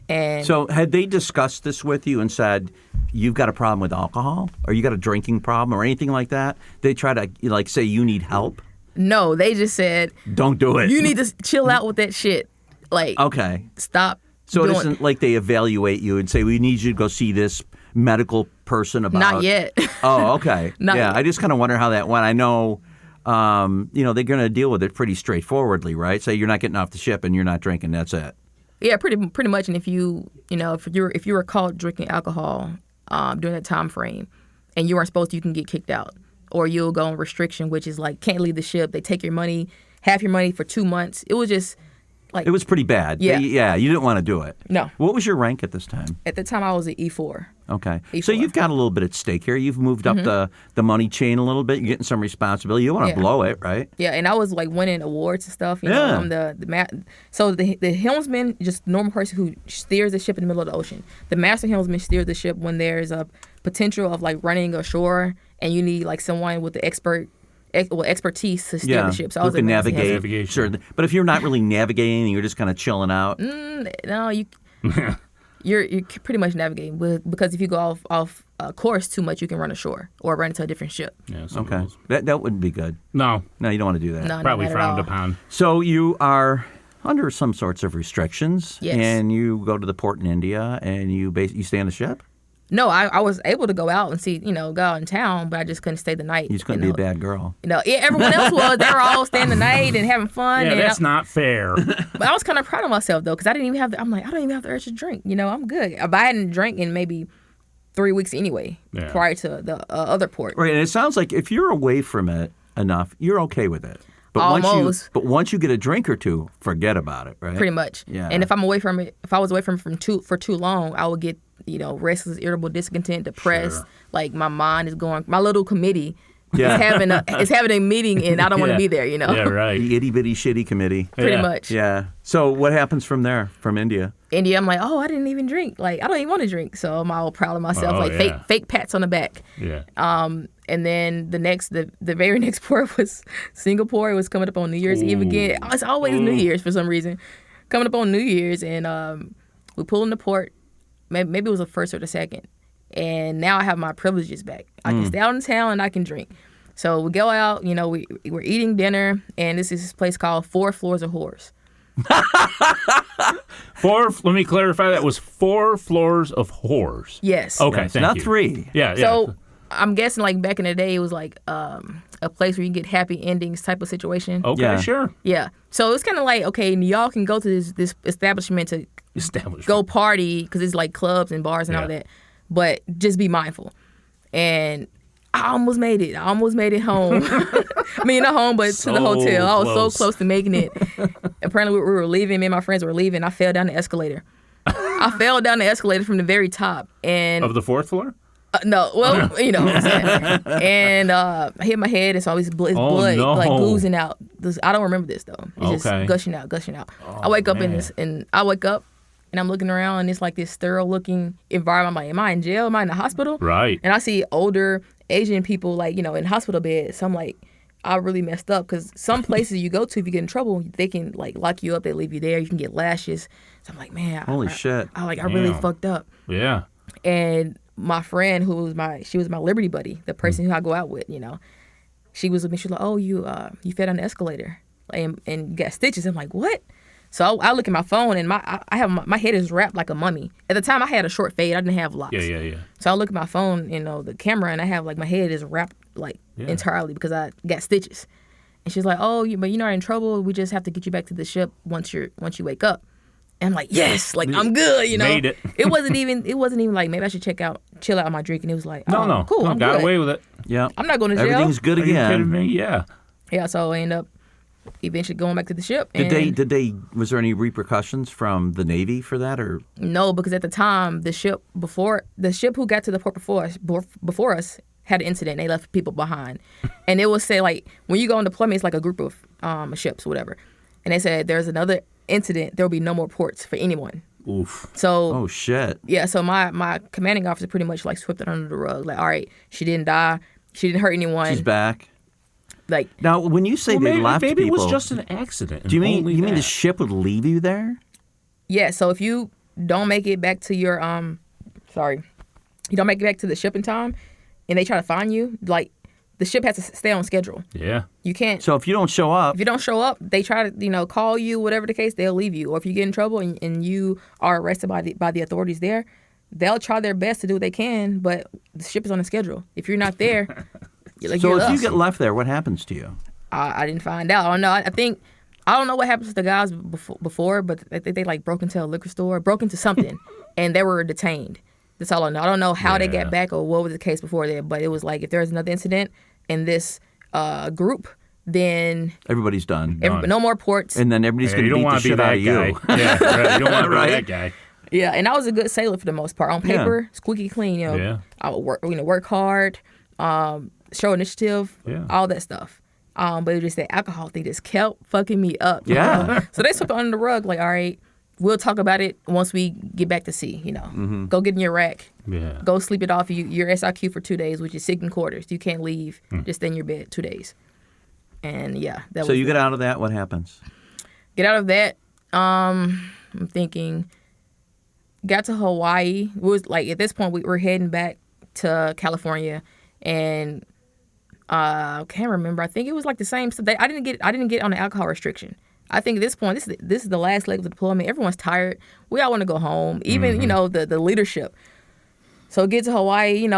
And so had they discussed this with you and said, you've got a problem with alcohol or you got a drinking problem or anything like that? They try to say you need help? No, they just said, don't do it. You need to chill out with that shit. Like, okay. Stop. So it isn't like they evaluate you and say, we need you to go see this medical person about. Not yet. Oh, okay. Not yet. I just kind of wonder how that went. I know, they're going to deal with it pretty straightforwardly, right? Say you're not getting off the ship and you're not drinking. That's it. Yeah, pretty much. And if you were caught drinking alcohol during that time frame, and you weren't supposed to, you can get kicked out, or you'll go on restriction, which is like can't leave the ship. They take your money, half your money for 2 months. It was just like it was pretty bad. Yeah, you didn't want to do it. No. What was your rank at this time? At the time, I was an E4. Okay. E4. So you've got a little bit at stake here. You've moved up the money chain a little bit. You're getting some responsibility. You don't want to blow it, right? Yeah, and I was like winning awards and stuff. You know, I'm so the helmsman, just normal person who steers the ship in the middle of the ocean. The master helmsman steers the ship when there's a potential of like running ashore, and you need like someone with the expertise to steer the ship. So I was who can navigate. Navigation. Sure. But if you're not really navigating, you're just kind of chilling out. No, you're pretty much navigating because if you go off course too much, you can run ashore or run into a different ship. Yeah, okay. That wouldn't be good. No, you don't want to do that. No, probably frowned upon. So you are under some sorts of restrictions, yes. And you go to the port in India, and you stay on the ship. No, I was able to go out and see, go out in town, but I just couldn't stay the night. You just couldn't be a bad girl. Everyone else was. They were all staying the night and having fun. Yeah, that's not fair. But I was kind of proud of myself, though, because I didn't even have I don't even have the urge to drink. I'm good. But I hadn't drank in maybe 3 weeks anyway, prior to the other port. Right, and it sounds like if you're away from it enough, you're okay with it. But almost. Once you get a drink or two, forget about it, right? Pretty much. Yeah. And if I'm away from it, if I was away from it for too long, I would get restless, irritable, discontent, depressed. Sure. Like my mind is going. My little committee It's having a meeting, and I don't want to be there. Yeah, right. The itty bitty shitty committee. Pretty much. Yeah. So what happens from there? From India? India, I'm like, oh, I didn't even drink. Like, I don't even want to drink. So I'm all proud of myself. Fake pats on the back. Yeah. And then the very next port was Singapore. It was coming up on New Year's Eve again. It's always New Year's for some reason. Coming up on New Year's, and we pull in the port. Maybe it was the first or the second. And now I have my privileges back. I can stay out in town and I can drink. So we go out, we're eating dinner, and this is this place called 4 Floors of Whores. Let me clarify, that was 4 floors of whores. Yes. Okay, yes, thank not you. 3. Yeah. So I'm guessing like back in the day, it was like a place where you get happy endings type of situation. Okay, sure. Yeah. So it's kind of like, okay, y'all can go to this establishment to go party because it's like clubs and bars and all that, but just be mindful. And I almost made it. I almost made it home. I mean, not home, but to the hotel. I was so close to making it. Apparently, we were leaving. Me and my friends were leaving. I fell down the escalator. I fell down the escalator from the very top. And of the 4th floor? No. Well, you know what I'm saying. And I hit my head. It's always blood like oozing out. I don't remember this, though. It's just gushing out. Oh, I wake up and I'm looking around, and it's like this sterile-looking environment. I'm like, am I in jail? Am I in the hospital? Right. And I see older Asian people, like, in hospital beds. So I'm like, I really messed up, because some places you go to, if you get in trouble, they can, like, lock you up. They leave you there. You can get lashes. So I'm like, man. Holy shit. I really fucked up. Yeah. And my friend, she was my Liberty buddy, the person who I go out with, she was with me. She was like, oh, you fell down the escalator and you got stitches. I'm like, what? So I look at my phone, and my head is wrapped like a mummy. At the time, I had a short fade. I didn't have locks. Yeah. So I look at my phone, the camera, and I have like my head is wrapped like entirely because I got stitches. And she's like, "Oh, but you're not in trouble. We just have to get you back to the ship once you wake up." And I'm like, "Yes, like I'm good." Made it. It wasn't even like maybe I should chill out on my drink. And it was like, no, cool, I'm got good. away with it. Yeah, I'm not going to jail. Everything's good again. Are you kidding me? Yeah. Yeah. So I end up eventually going back to the ship. Was there any repercussions from the Navy for that, or? No, because at the time the ship who got to the port before us had an incident. They left people behind, and it will say like when you go on deployment, it's like a group of ships, or whatever, and they said there's another incident, there will be no more ports for anyone. Oof. So. Oh shit. Yeah. So my commanding officer pretty much like swept it under the rug. Like, all right, she didn't die, she didn't hurt anyone. She's back. Like, now, when you say they left maybe people, it was just an accident. Do you mean the ship would leave you there? Yeah. So if you don't make it back to your you don't make it back to the ship in time, and they try to find you, like the ship has to stay on schedule. Yeah. You can't. So if you don't show up, they try to call you, whatever the case, they'll leave you. Or if you get in trouble and you are arrested by the authorities there, they'll try their best to do what they can, but the ship is on a schedule. If you're not there. So if you get left there, what happens to you? I didn't find out. I don't know. I don't know what happens to the guys before, but I think they like broke into a liquor store, broke into something, and they were detained. That's all I know. I don't know how they got back or what was the case before that, but it was like if there was another incident in this group, then everybody's done. No more ports. And then everybody's going to beat the shit out of you. Yeah, right. You don't want to be that guy. Yeah, and I was a good sailor for the most part. On paper, squeaky clean. I would work hard. Show initiative, all that stuff. But it was just that alcohol thing just kept fucking me up. Yeah. So they swept it under the rug, like, all right, we'll talk about it once we get back to sea, Go get in your rack. Yeah. Go sleep it off. Your SIQ for 2 days, which is sleeping quarters. You can't leave. Just stay in your bed 2 days. And so you get out of that, what happens? Get out of that, I'm thinking, got to Hawaii. It was like, at this point, we were heading back to California. And I can't remember. I think it was like the same. So I didn't get on the alcohol restriction. I think at this point, this is the last leg of the deployment. Everyone's tired. We all want to go home. Even the leadership. So get to Hawaii.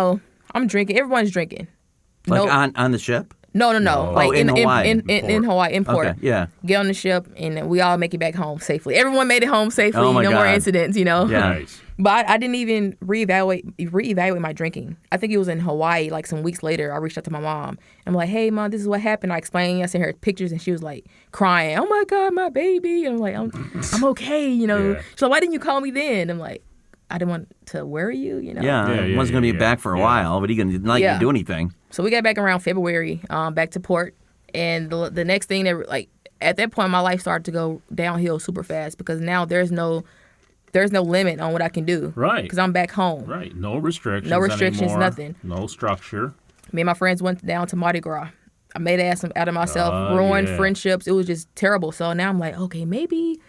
I'm drinking. Everyone's drinking. Like on the ship? No. Like in Hawaii. In Hawaii, in port. Okay, yeah. Get on the ship, and we all make it back home safely. Everyone made it home safely. Oh my God. More incidents. Yeah. Nice. But I didn't even reevaluate my drinking. I think it was in Hawaii, like some weeks later, I reached out to my mom. I'm like, hey, Mom, this is what happened. I explained. I sent her pictures, and she was like crying. Oh, my God, my baby. And I'm like, I'm okay, Yeah. She's like, why didn't you call me then? I'm like, I didn't want to worry you, Yeah, he wasn't going to be back for a while, but he didn't let you do anything. So we got back around February, back to port. And the next thing that, like, at that point, my life started to go downhill super fast because now there's no limit on what I can do. Right. Because I'm back home. Right. No restrictions. No restrictions, anymore. nothing. No structure. Me and my friends went down to Mardi Gras. I made ass out of myself, ruined friendships. It was just terrible. So now I'm like, okay, maybe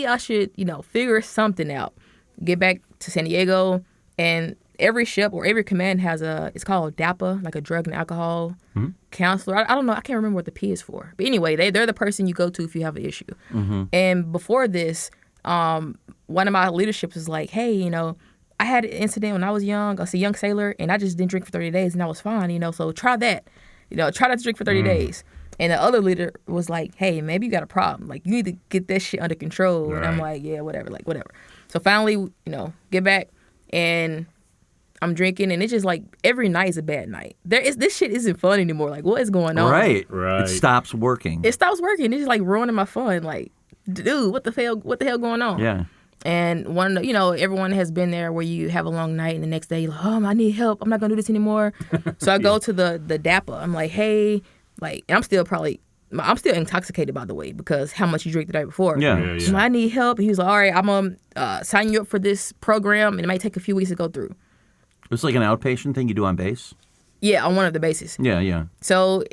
I should, figure something out. Get back to San Diego, and every ship or every command has it's called DAPA, like a drug and alcohol counselor. I don't know. I can't remember what the P is for. But anyway, they're the person you go to if you have an issue. Mm-hmm. And before this, one of my leaderships was like, hey, I had an incident when I was young. I was a young sailor, and I just didn't drink for 30 days, and I was fine, so try that. Try not to drink for 30 days. And the other leader was like, hey, maybe you got a problem. Like, you need to get that shit under control. Right. And I'm like, yeah, whatever. So finally, get back, and I'm drinking, and it's just like every night is a bad night. This shit isn't fun anymore. Like, what is going on? Right. It stops working. It's just like ruining my fun. Like, dude, what the hell going on? Yeah. And everyone has been there where you have a long night, and the next day you're like, oh, I need help. I'm not gonna do this anymore. So I go to the DAPA. I'm like, hey, and I'm still intoxicated, by the way, because how much you drank the night before. Yeah. So I need help. He was like, all right, I'm gonna sign you up for this program, and it might take a few weeks to go through. It's like an outpatient thing you do on base? Yeah, on one of the bases. Yeah. So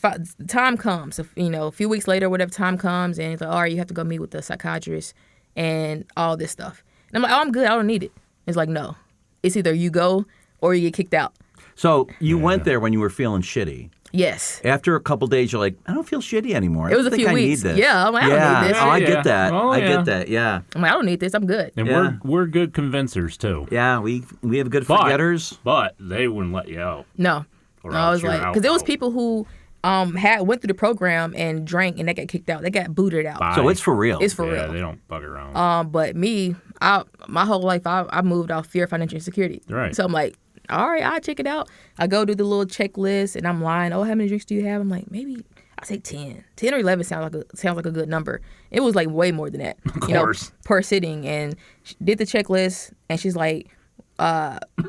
the time comes, a few weeks later, whatever time comes, and it's like, all right, you have to go meet with the psychiatrist and all this stuff. And I'm like, oh, I'm good. I don't need it. It's like, no. It's either you go or you get kicked out. So you went there when you were feeling shitty. Yes. After a couple days, you're like, I don't feel shitty anymore. It was a few weeks. Yeah, I'm like, I don't need this. I get that. Oh, I get that. Yeah. I'm like, I don't need this. I'm good. And we're good convincers too. Yeah, we have good forgetters. But they wouldn't let you out. No. I was like, because there was people who went through the program and drank, and they got kicked out. They got booted out. So it's for real. It's for real. Yeah, they don't bug around. But me, my whole life, I moved off fear of financial insecurity. Right. So I'm like, all right, I'll check it out. I go do the little checklist, and I'm lying. Oh, how many drinks do you have? I'm like, maybe I say 10. 10 or 11 sounds like a good number. It was like way more than that. Of course. Per sitting. And she did the checklist, and she's like,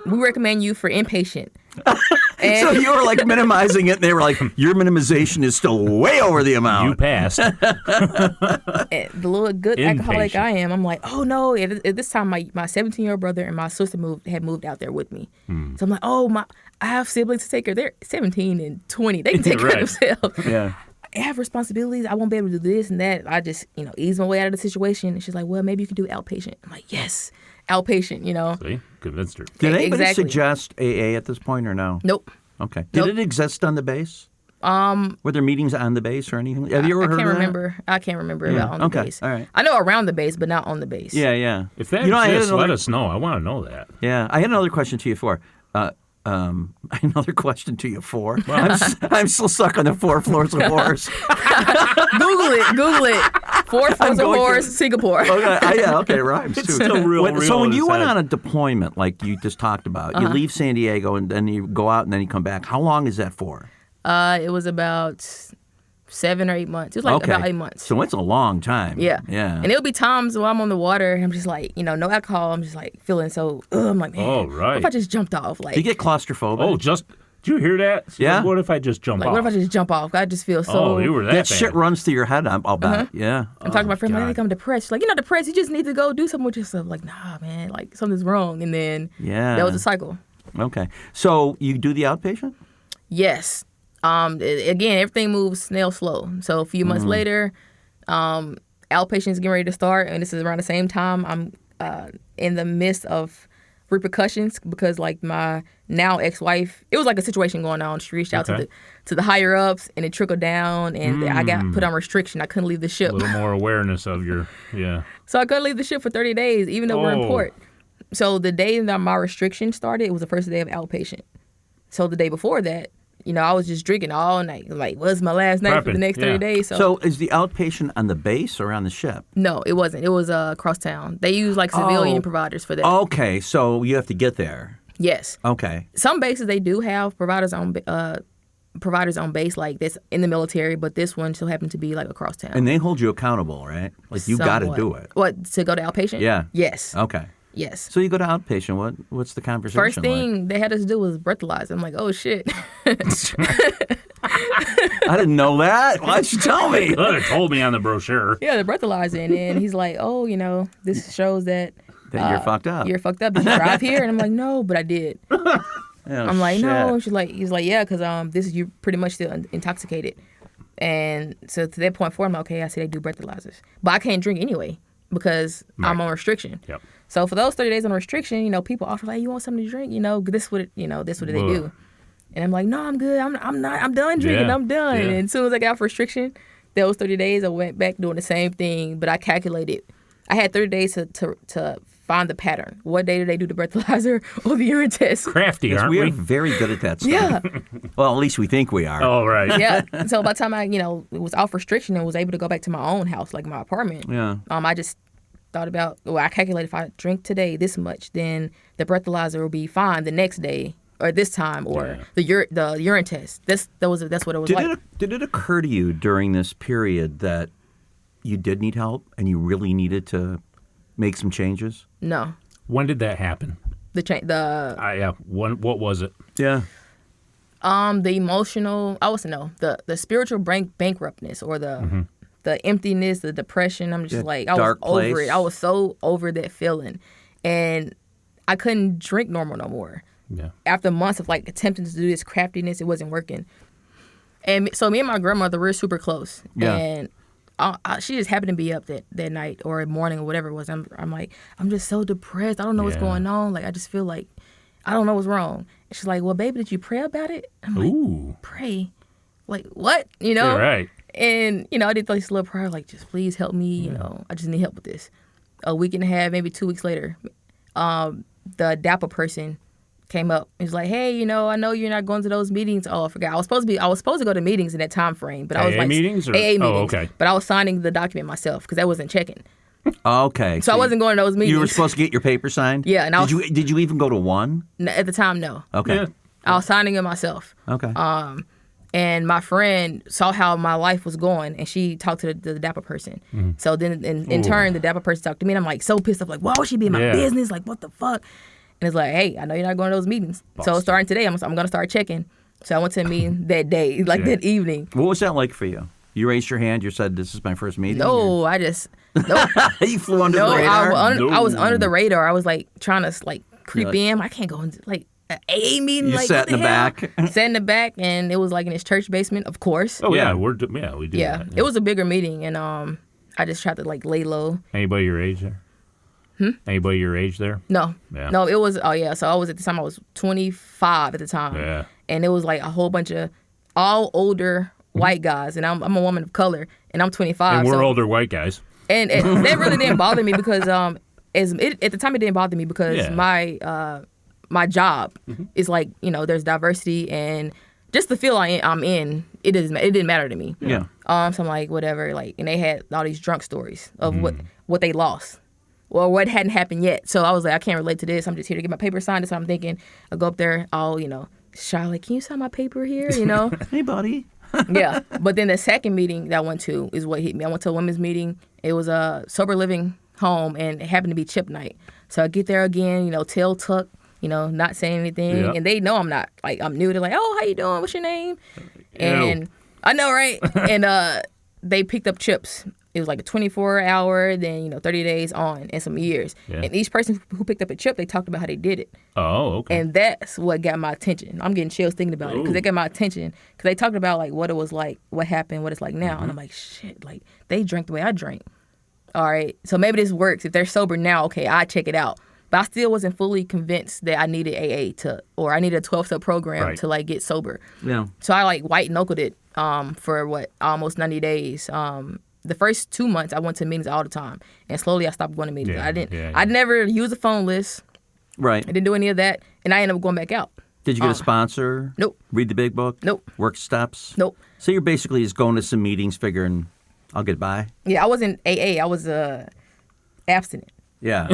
we recommend you for inpatient. So you were like minimizing it, and they were like, your minimization is still way over the amount. You passed. The little good alcoholic I am, I'm like, oh no. At this time, my 17-year-old brother and my sister had moved out there with me. So I'm like, oh, I have siblings to take care of. They're 17 and 20. They can take care of themselves. Yeah. I have responsibilities. I won't be able to do this and that. I just, ease my way out of the situation. And she's like, well, maybe you could do outpatient. I'm like, yes, outpatient, See? Convinced her. Did anybody suggest AA at this point or no? Nope. Okay. Did it exist on the base? Were there meetings on the base or anything? Have you ever heard of that? I can't remember about on the base. All right. I know around the base, but not on the base. Yeah. If that exists, let us know. I want to know that. Yeah. I had another question to you I'm still stuck on the 4 floors of horrors. Google it. 4 floors of horrors, Singapore. Okay, it rhymes too. It's still real. So when you went on a deployment, like you just talked about, you leave San Diego and then you go out and then you come back. How long is that for? It was about 7 or 8 months. It was like about 8 months. So it's a long time. Yeah. And it'll be times when I'm on the water and I'm just like, no alcohol. I'm just like feeling so, I'm like, man, what if I just jumped off? Like, do you get claustrophobic? Did you hear that? So yeah. What if I just jump off? What if I just jump off? I just feel so. Oh, you were that bad. Shit runs through your head, I'll bet. Yeah. I'm talking to my friend, I think I'm depressed. She's like, you're not depressed. You just need to go do something with yourself. Like, nah, man, like something's wrong. And then that was a cycle. Okay. So you do the outpatient? Yes. Again, everything moves snail slow. So a few months later, outpatient's getting ready to start, and this is around the same time I'm in the midst of repercussions because like my now ex-wife, it was like a situation going on. She reached out to the higher ups, and it trickled down, and I got put on restriction. I couldn't leave the ship. A little more awareness of your So I couldn't leave the ship for 30 days, even though we're in port. So the day that my restriction started, it was the first day of outpatient. So the day before that, I was just drinking all night. Like, what's my last night for the next 30 days? So is the outpatient on the base or on the ship? No, it wasn't. It was across town. They use like civilian providers for that. Okay, so you have to get there. Yes. Okay. Some bases, they do have providers on base, like this in the military, but this one still happened to be like across town. And they hold you accountable, right? Like you got to do it. What, to go to outpatient? Yeah. Yes. Okay. Yes. So you go to outpatient. What's the conversation First thing they had us do was breathalyze. I'm like, oh, shit. I didn't know that. Why'd you tell me? You could have told me on the brochure. Yeah, the breathalyzing. And he's like, oh, this shows that you're fucked up. You're fucked up. Did you drive here? And I'm like, no, but I did. I'm like, shit. no. He's like, yeah, because this is you pretty much still intoxicated. And so to that point forward, I'm like, okay, I see they do breathalyzers. But I can't drink anyway because I'm on restriction. Yep. So for those 30 days on restriction, people offer like, you want something to drink? This what they do. And I'm like, no, I'm good. I'm done drinking. Yeah. I'm done. Yeah. And as soon as I got off restriction, those 30 days, I went back doing the same thing. But I calculated. I had 30 days to find the pattern. What day do they do the breathalyzer or the urine test? Crafty, aren't we? We are very good at that stuff. Yeah. Well, at least we think we are. Oh, right. Yeah. So by the time I, was off restriction and was able to go back to my own house, like my apartment, I just thought about, I calculated if I drink today this much, then the breathalyzer will be fine the next day or this time or the urine test. That's what it was like. Did it occur to you during this period that you did need help and you really needed to make some changes? No. When did that happen? What was it? Yeah. The emotional, the spiritual bankruptness or the emptiness, the depression. I'm just I was over it. I was so over that feeling. And I couldn't drink normal no more. Yeah. After months of attempting to do this craftiness, it wasn't working. And so me and my grandmother, we're super close. Yeah. And she just happened to be up that night or morning or whatever it was. I'm like, I'm just so depressed. I don't know what's going on. I just feel like I don't know what's wrong. And she's like, well, baby, did you pray about it? I'm like, pray? Like, what? Yeah, right. And, I did this little prayer, just please help me. I just need help with this. A week and a half, maybe 2 weeks later, the DAPA person came up and was like, hey, I know you're not going to those meetings. Oh, I forgot. I was supposed to go to meetings in that time frame, but I was meetings or? AA meetings. Oh, okay. But I was signing the document myself because I wasn't checking. Okay. So I wasn't going to those meetings. You were supposed to get your paper signed? Yeah. And did you even go to one? At the time, no. Okay. Yeah. I was signing it myself. Okay. And my friend saw how my life was going, and she talked to the DAPA person. Mm-hmm. So then, in turn, the DAPA person talked to me, and I'm so pissed off, why would she be in my business? What the fuck? And it's hey, I know you're not going to those meetings. Boston. So starting today, I'm going to start checking. So I went to a meeting that day, that evening. What was that like for you? You raised your hand. You said, this is my first meeting? No, I just... No. You flew under the radar? I was under the radar. I was trying to creep in. I can't go into an AA meeting. You sat in the back? Sat in the back, and it was in his church basement, of course. Oh, yeah. We do that. Yeah. It was a bigger meeting, and I just tried to lay low. Anybody your age there? Anybody your age there? No. Yeah. No, it was, so I was, at the time, I was 25 at the time. Yeah. And it was a whole bunch of all older white guys, and I'm a woman of color, and I'm 25. And we're older white guys. And that really didn't bother me because, at the time, it didn't bother me because my job is there's diversity, and just the field I'm in, it didn't matter to me. Yeah. So I'm whatever, and they had all these drunk stories of what they lost. Or what hadn't happened yet. So I was I can't relate to this. I'm just here to get my paper signed. So I'm thinking, I'll go up there, I'll, shy, can you sign my paper here, Hey, buddy. Yeah. But then the second meeting that I went to is what hit me. I went to a women's meeting. It was a sober living home, and it happened to be chip night. So I get there again, tail tuck, not saying anything. Yep. And they know I'm not, I'm new. They're oh, how you doing? What's your name? And I know, right? And they picked up chips. It was a 24-hour, then 30 days on, and some years. Yeah. And each person who picked up a chip, they talked about how they did it. Oh, okay. And that's what got my attention. I'm getting chills thinking about it because they got my attention. Because they talked about what it was like, what happened, what it's like now. And I'm shit, they drank the way I drank. All right, so maybe this works. If they're sober now, okay, I check it out. But I still wasn't fully convinced that I needed AA or I needed a 12-step program to get sober. Yeah. So I white knuckled it for almost 90 days. The first 2 months, I went to meetings all the time, and slowly I stopped going to meetings. Yeah, I never used a phone list. Right. I didn't do any of that, and I ended up going back out. Did you get a sponsor? Nope. Read the big book? Nope. Work steps? Nope. So you're basically just going to some meetings figuring, I'll get by? Yeah, I wasn't AA. I was abstinent. Yeah.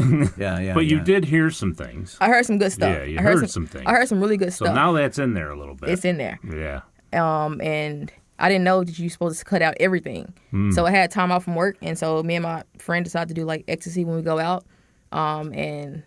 But you did hear some things. I heard some good stuff. Yeah, you heard some things. I heard some really good stuff. So now that's in there a little bit. It's in there. Yeah. And I didn't know that you're supposed to cut out everything. So I had time off from work, and so me and my friend decided to do ecstasy when we go out. And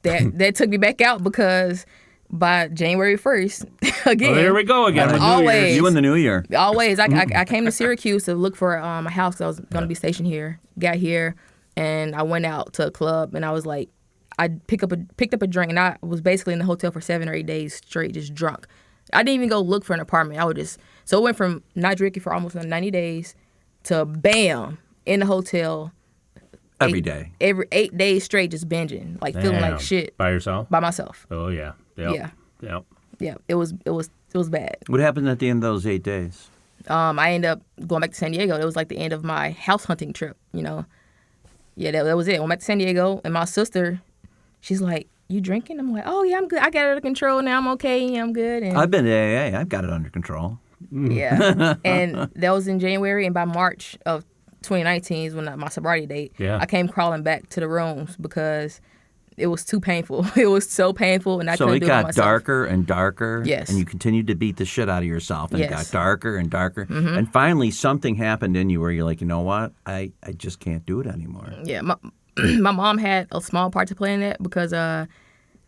that took me back out because by January 1st, again. Oh, there we go again. Always. You in the new year. Always. I came to Syracuse to look for a house because I was going to be stationed here. Got here, and I went out to a club, and I was like, I picked up a drink, and I was basically in the hotel for 7 or 8 days straight, just drunk. I didn't even go look for an apartment. So it went from not drinking for almost 90 days to bam, in the hotel. Every day. Every 8 days straight, just binging, like feeling like shit. By yourself? By myself. Oh yeah. Yep. Yeah. It was bad. What happened at the end of those 8 days? I ended up going back to San Diego. It was like the end of my house hunting trip, Yeah, that was it. I went back to San Diego, and my sister, she's like, "You drinking?" I'm like, "Oh yeah, I'm good. I got it under control now. I'm okay. Yeah, I'm good." And I've been to AA. I've got it under control. Yeah, and that was in January, and by March of 2019 is when my sobriety date. Yeah. I came crawling back to the rooms because it was too painful. It was so painful, and I couldn't do it myself. So it got darker and darker. Yes. And you continued to beat the shit out of yourself, and yes. It got darker and darker. Mm-hmm. And finally, something happened in you where you're like, you know what? I just can't do it anymore. Yeah, my mom had a small part to play in that because there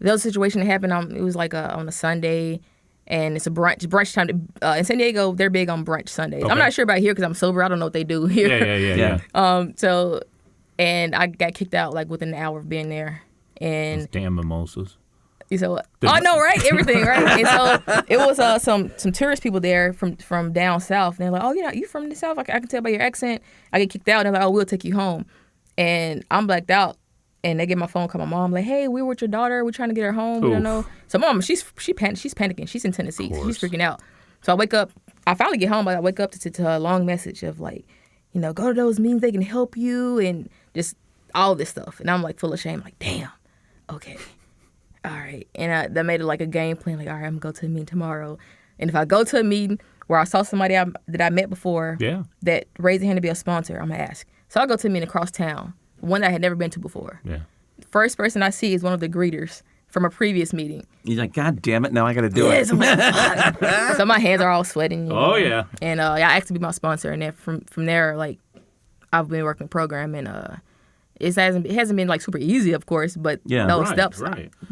was a situation that happened. It was like on a Sunday, and it's a brunch time. In San Diego, they're big on brunch Sundays. Okay. I'm not sure about here because I'm sober. I don't know what they do here. Yeah. And I got kicked out like within an hour of being there. And those damn mimosas. So I know, right? Everything, right? And so it was some tourist people there from down south. And they're like, "Oh, you from the south? I can tell by your accent." I get kicked out. And they're like, "Oh, we'll take you home." And I'm blacked out. And they get my phone call. My mom like, "Hey, we're with your daughter. We're trying to get her home. We don't know." So mom, she's panicking. She's in Tennessee. She's freaking out. So I wake up. I finally get home, but I wake up to a long message of like, go to those meetings. They can help you and just all this stuff. And I'm like full of shame. Like, damn. Okay. All right. And that made it like a game plan. Like, all right, I'm going to go to a meeting tomorrow. And if I go to a meeting where I saw somebody that I met before that raised their hand to be a sponsor, I'm going to ask. So I'll go to a meeting across town, one that I had never been to before. Yeah. First person I see is one of the greeters from a previous meeting. You're like, God damn it, now I got to do it. I'm like, fuck. So my hands are all sweating. Oh, yeah. And I asked to be my sponsor. And then from there, like, I've been working the program, and it hasn't been like super easy, of course, but those steps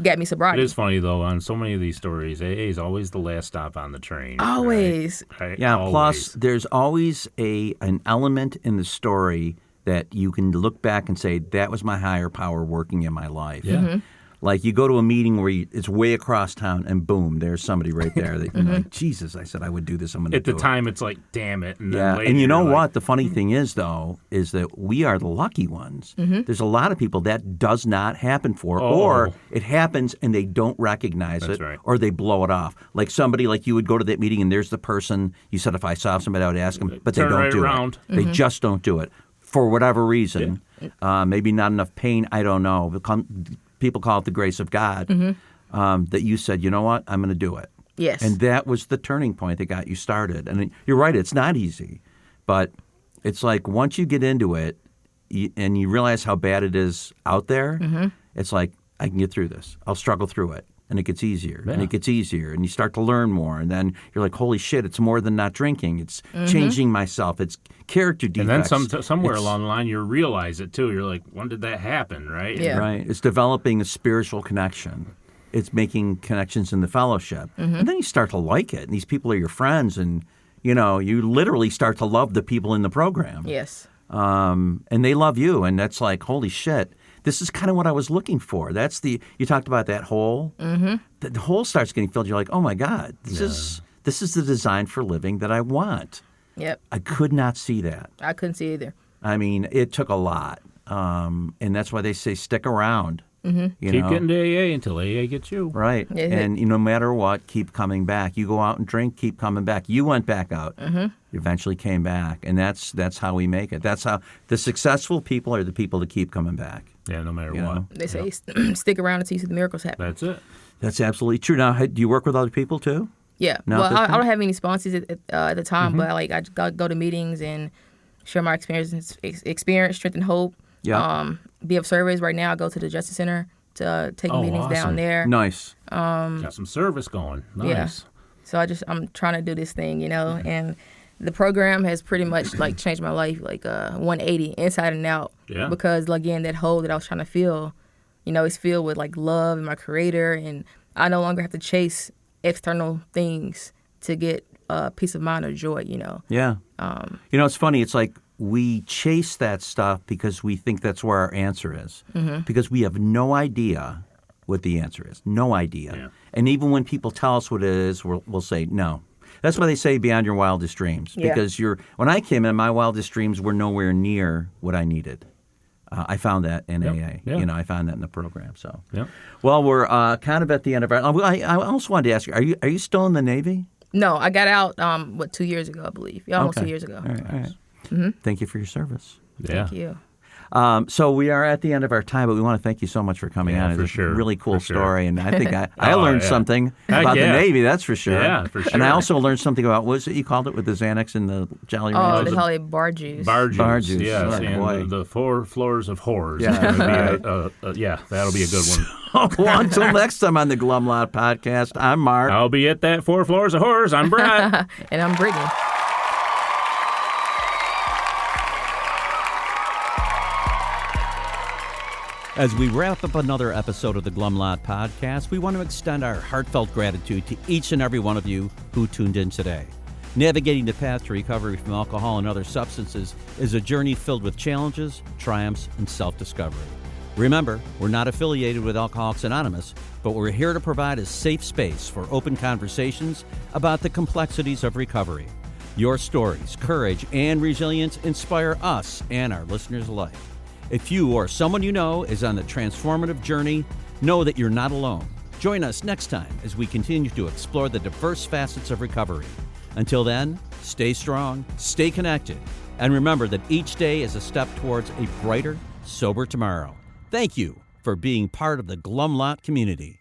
got me sobriety. It is funny though, on so many of these stories, AA is always the last stop on the train. Always. Right? Yeah, always. Plus there's always an element in the story that you can look back and say, that was my higher power working in my life. Yeah. Mm-hmm. Like you go to a meeting where it's way across town and boom, there's somebody right there that you're like, Jesus, I said I would do this. I'm going to do it. At the time, it's like, damn it. And yeah, later, and you know what? like, The funny thing is, though, is that we are the lucky ones. Mm-hmm. There's a lot of people that does not happen for, or it happens and they don't recognize it, or they blow it off. Like somebody like you would go to that meeting and there's the person, you said if I saw somebody I would ask them, but they don't do it. They just don't do it for whatever reason. Maybe not enough pain, I don't know. People call it the grace of God, that you said, you know what, I'm going to do it. Yes. And that was the turning point that got you started. And you're right, it's not easy. But it's like once you get into it and you realize how bad it is out there, it's like, I can get through this. I'll struggle through it. And it gets easier, and it gets easier, and you start to learn more. And then you're like, holy shit, it's more than not drinking. It's changing myself. It's character defects. And then somewhere along the line, you realize it, too. You're like, when did that happen, right? Yeah. Right. It's developing a spiritual connection. It's making connections in the fellowship. And then you start to like it, and these people are your friends, and, you literally start to love the people in the program. Yes. And they love you, and that's like, holy shit. This is kind of what I was looking for. You talked about that hole. The hole starts getting filled. You're like, oh my God, this is the design for living that I want. Yep. I could not see that. I couldn't see either. I mean, it took a lot. And that's why they say stick around. Keep getting to AA until AA gets you. Right. Yeah. And no matter what, keep coming back. You go out and drink, keep coming back. You went back out. You eventually came back. And that's how we make it. That's how the successful people are the people that keep coming back. Yeah, no matter what. They say stick around until you see the miracles happen. That's it. That's absolutely true. Now, do you work with other people too? Yeah. No, well, I don't have any sponsors at the time, but I go to meetings and share my experience, strength, and hope. Yeah. Be of service. Right now, I go to the Justice Center to take meetings down there. Nice. Got some service going. Nice. Yeah. So I'm trying to do this thing, and the program has pretty much like changed my life, like 180 inside and out. Yeah. Because again, that hole that I was trying to fill, it's filled with like love and my creator, and I no longer have to chase external things to get peace of mind or joy, Yeah. It's funny. It's like we chase that stuff because we think that's where our answer is, because we have no idea what the answer is. No idea. Yeah. And even when people tell us what it is, we'll say no. That's why they say beyond your wildest dreams, because when I came in, my wildest dreams were nowhere near what I needed. I found that in AA. Yeah. I found that in the program. So, Yep. Well, we're kind of at the end of our. I also wanted to ask you: Are you still in the Navy? No, I got out 2 years ago, I believe. Yeah, almost 2 years ago. All right. Thank you for your service. Yeah. Thank you. So we are at the end of our time, but we want to thank you so much for coming on. For It's sure. a really cool For sure. story, and I think I learned something Heck about the yeah. Navy, that's for sure. Yeah, for sure. And I also learned something about, what was it you called it with the Xanax and the Jolly Oh, Ranchers? they call it bar juice. Bar juice. Bar juice. Yes, Oh, and boy. the 4 floors of horrors. Yeah. Is gonna be that'll be a good one. Well, until next time on the Glum Lot Podcast, I'm Mark. I'll be at that 4 floors of horrors. I'm Brett. And I'm Brittany. As we wrap up another episode of the Glum Lot Podcast, we want to extend our heartfelt gratitude to each and every one of you who tuned in today. Navigating the path to recovery from alcohol and other substances is a journey filled with challenges, triumphs, and self-discovery. Remember, we're not affiliated with Alcoholics Anonymous, but we're here to provide a safe space for open conversations about the complexities of recovery. Your stories, courage, and resilience inspire us and our listeners alike. If you or someone you know is on the transformative journey, know that you're not alone. Join us next time as we continue to explore the diverse facets of recovery. Until then, stay strong, stay connected, and remember that each day is a step towards a brighter, sober tomorrow. Thank you for being part of the Glum Lot community.